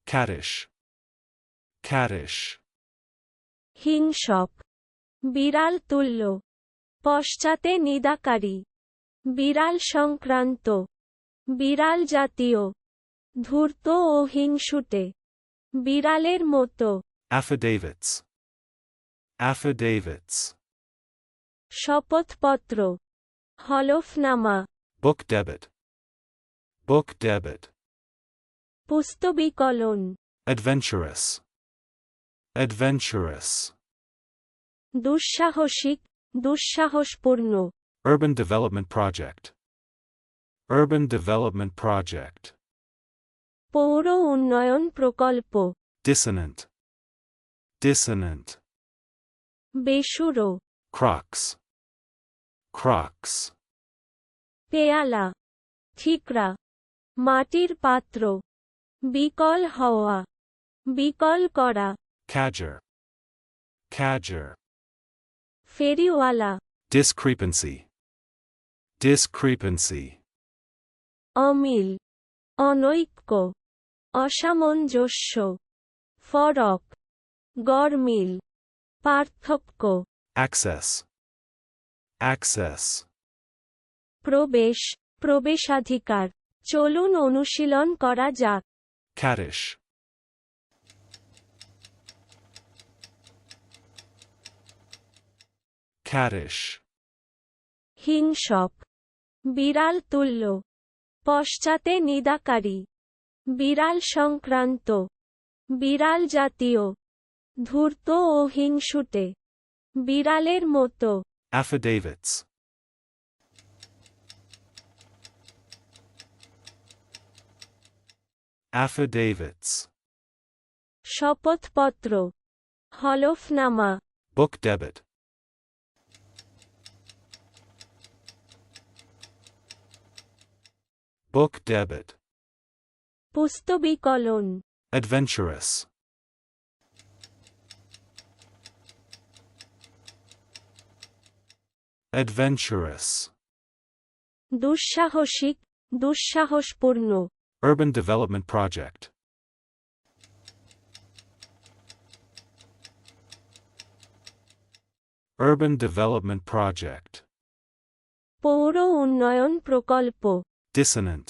Caddish. Caddish. হিংসক, বিড়াল তুল্য, পশ্চাতে নিদাকারী, বিড়াল সংক্রান্ত, বিড়াল জাতীয়, ধূর্ত ও হিংসুটে, বিড়ালের মতো। Affidavits. Affidavits. শপথপত্র, হলফনামা, Book debit. Book debit. পুস্তবিকলন, Adventurous. Adventurous. দুঃসাহসিক, দুঃসাহসপূর্ণ, Urban Development Project. Urban Development Project. পৌর উন্নয়ন প্রকল্প, Dissonant. Dissonant. বেসুরো, Crux. Crux. পেয়ালা, ঠিকরা, মাটির পাত্র, বিকল হওয়া, বিকল করা, Cadger. Cadger. ফেরিওয়ালা, Discrepancy. Discrepancy. অমিল, অনৈক্য, অসামঞ্জস্য, ফরক, গরমিল, পার্থক্য, Access. Access. প্রবেশ, প্রবেশাধিকার। চলুন অনুশীলন করা যাক। Caddish. Caddish. হিংসক, বিড়াল তুল্য, পশ্চাতে নিদাকারী, বিড়াল সংক্রান্ত, বিড়াল জাতীয়, ধূর্ত ও হিংসুটে, বিড়ালের মতো। Affidavits. Affidavits. শপথপত্র, হলফনামা, Book debit. Book debit. পুস্তবিকলন, Adventurous. Adventurous. দুঃসাহসিক, দুঃসাহসপূর্ণ, Urban Development Project. Urban Development Project. পৌর উন্নয়ন প্রকল্প, Dissonant.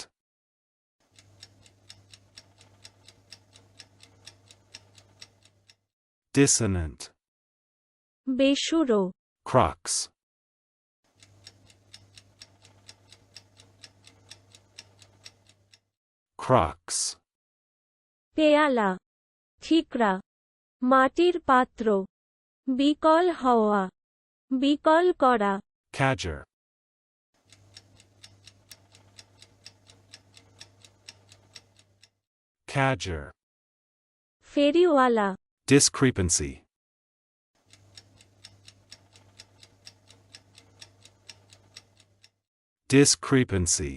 Dissonant. বেসুরো, Crux. Crux. পেয়ালা, ঠিকরা, মাটির পাত্র, বিকল হওয়া, বিকল করা, Cadger. Cadger. ফেরিওয়ালা, Discrepancy. Discrepancy.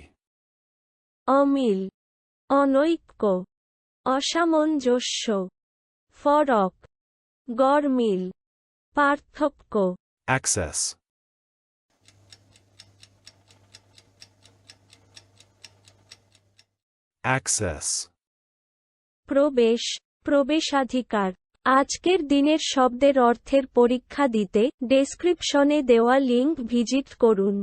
অমিল, অনৈক্য, অসামঞ্জস্য, ফরক, গরমিল, পার্থক্য, Access. Access. প্রবেশ, প্রবেশাধিকার। আজকের দিনের শব্দের অর্থের পরীক্ষা দিতে ডেসক্রিপশনে দেওয়া লিংক ভিজিট করুন।